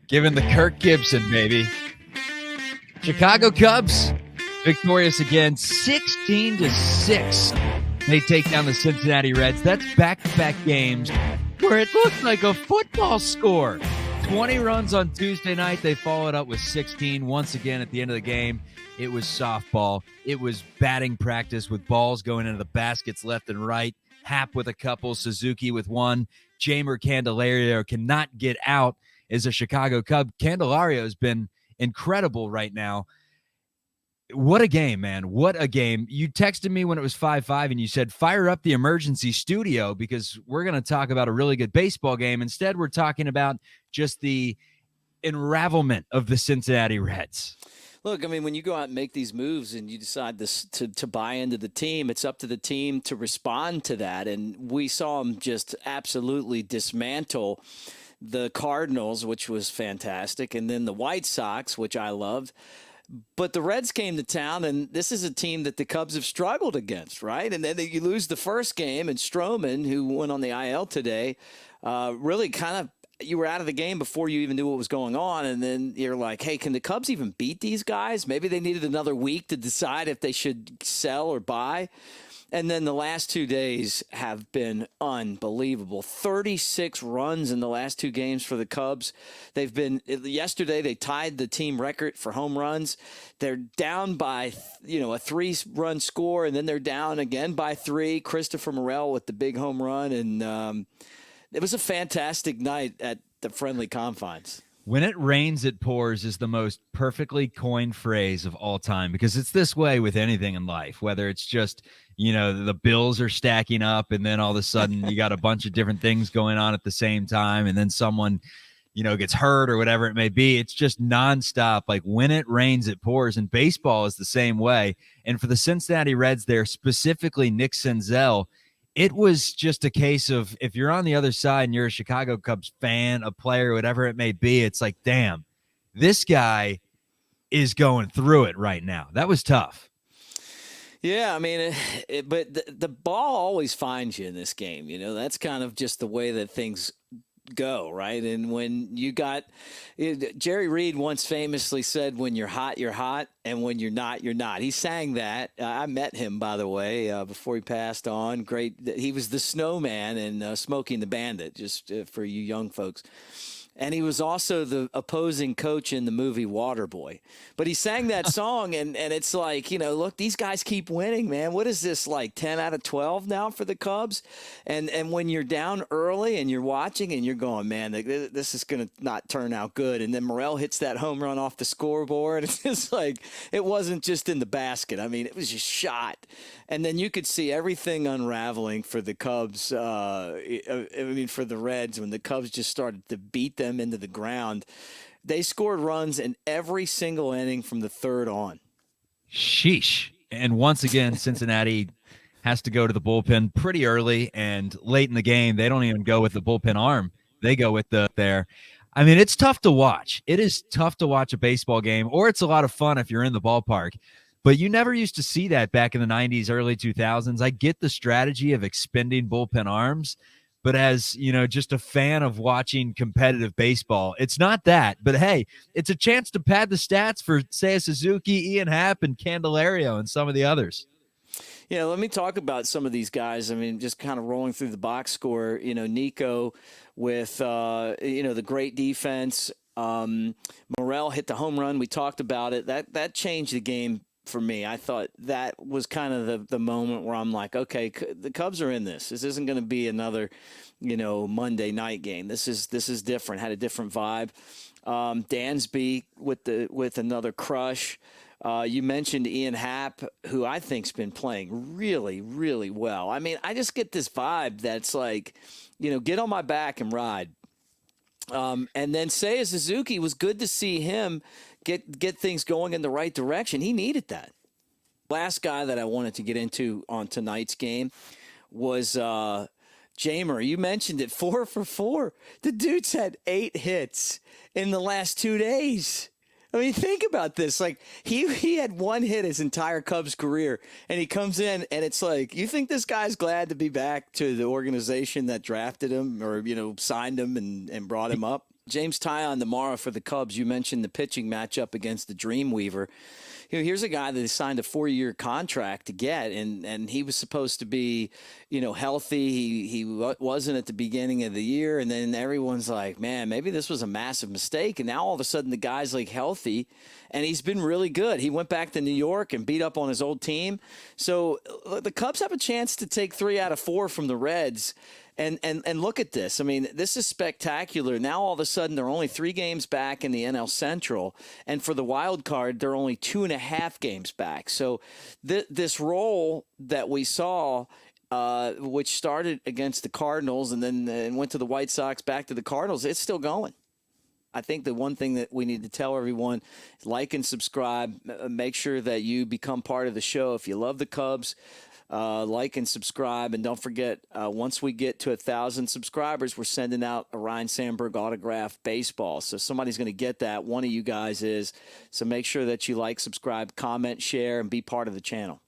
Giving the Kirk Gibson, baby. Chicago Cubs victorious again, 16-6. They take down the Cincinnati Reds. That's back-to-back games where it looked like a football score. 20 runs on Tuesday night. They followed up with 16. Once again, at the end of the game, it was softball. It was batting practice with balls going into the baskets left and right. Happ with a couple, Suzuki with one. Jeimer Candelario cannot get out as a Chicago Cub. Candelario has been incredible right now. What a game, man. What a game. You texted me when it was 5-5 and you said, fire up the emergency studio because we're going to talk about a really good baseball game. Instead, we're talking about just the unravelment of the Cincinnati Reds. Look, I mean, when you go out and make these moves and you decide to buy into the team, it's up to the team to respond to that. And we saw them just absolutely dismantle the Cardinals, which was fantastic, and then the White Sox, which I loved. But the Reds came to town, and this is a team that the Cubs have struggled against, right? And then you lose the first game, and Stroman, who went on the IL today, really kind of, you were out of the game before you even knew what was going on, and then you're like, hey, can the Cubs even beat these guys? Maybe they needed another week to decide if they should sell or buy. And then the last 2 days have been unbelievable. 36 runs in the last two games for the Cubs. Yesterday they tied the team record for home runs. They're down by, a 3-run score, and then they're down again by 3. Christopher Morel with the big home run. And it was a fantastic night at the friendly confines. When it rains, it pours is the most perfectly coined phrase of all time, because it's this way with anything in life, whether it's just, the bills are stacking up and then all of a sudden you got a bunch of different things going on at the same time. And then someone, gets hurt or whatever it may be. It's just nonstop. Like when it rains, it pours, and baseball is the same way. And for the Cincinnati Reds there, specifically Nick Senzel, it was just a case of if you're on the other side and you're a Chicago Cubs fan, a player, whatever it may be, it's like, damn, this guy is going through it right now. That was tough. Yeah, I mean, but the ball always finds you in this game. That's kind of just the way that things go, right? And when you got Jerry Reed once famously said, when you're hot, and when you're not, you're not. He sang that. I met him, by the way, before he passed on. Great. He was the snowman in Smokey and the Bandit, just for you young folks. And he was also the opposing coach in the movie Waterboy. But he sang that song, and it's like, look, these guys keep winning, man. What is this, like 10 out of 12 now for the Cubs? And when you're down early and you're watching and you're going, man, this is going to not turn out good. And then Morel hits that home run off the scoreboard. It's just like, it wasn't just in the basket. I mean, it was just shot. And then you could see everything unraveling for the Cubs. For the Reds, when the Cubs just started to beat them into the ground. They scored runs in every single inning from the third on. Sheesh. And once again, Cincinnati has to go to the bullpen pretty early, and late in the game, they don't even go with the bullpen arm. They go with there. I mean, it's tough to watch. It is tough to watch a baseball game, or it's a lot of fun if you're in the ballpark. But you never used to see that back in the 90s, early 2000s. I get the strategy of expending bullpen arms, but as, just a fan of watching competitive baseball, it's not that. But, hey, it's a chance to pad the stats for, say, Suzuki, Ian Happ, and Candelario, and some of the others. Yeah, let me talk about some of these guys. I mean, just kind of rolling through the box score, Nico with, the great defense. Morel hit the home run. We talked about it. That changed the game for me. I thought that was kind of the moment where I'm like, okay, the Cubs are in this. This isn't going to be another, Monday night game. This is different. Had a different vibe. Dansby with another crush. You mentioned Ian Happ, who I think's been playing really, really well. I mean, I just get this vibe that's like, get on my back and ride. And then Seiya Suzuki, was good to see him get things going in the right direction. He needed that. Last guy that I wanted to get into on tonight's game was Jeimer. You mentioned it, 4 for 4. The dude's had 8 hits in the last 2 days. I mean, think about this. Like, he had 1 hit his entire Cubs career, and he comes in, and it's like, you think this guy's glad to be back to the organization that drafted him or, signed him and brought him up? James Tyon tomorrow for the Cubs. You mentioned the pitching matchup against the Dreamweaver. Here's a guy that they signed a 4-year contract to get, and he was supposed to be, healthy. He wasn't at the beginning of the year, and then everyone's like, man, maybe this was a massive mistake. And now all of a sudden the guy's like healthy, and he's been really good. He went back to New York and beat up on his old team. So the Cubs have a chance to take 3 out of 4 from the Reds. And look at this. I mean, this is spectacular. Now, all of a sudden, they're only 3 games back in the NL Central. And for the wild card, they're only 2.5 games back. So this roll that we saw, which started against the Cardinals and then went to the White Sox, back to the Cardinals, it's still going. I think the one thing that we need to tell everyone is like and subscribe. Make sure that you become part of the show. If you love the Cubs, like and subscribe, and don't forget, once we get to 1,000 subscribers, we're sending out a Ryan Sandberg autographed baseball. So somebody's going to get that. One of you guys is. So make sure that you like, subscribe, comment, share, and be part of the channel.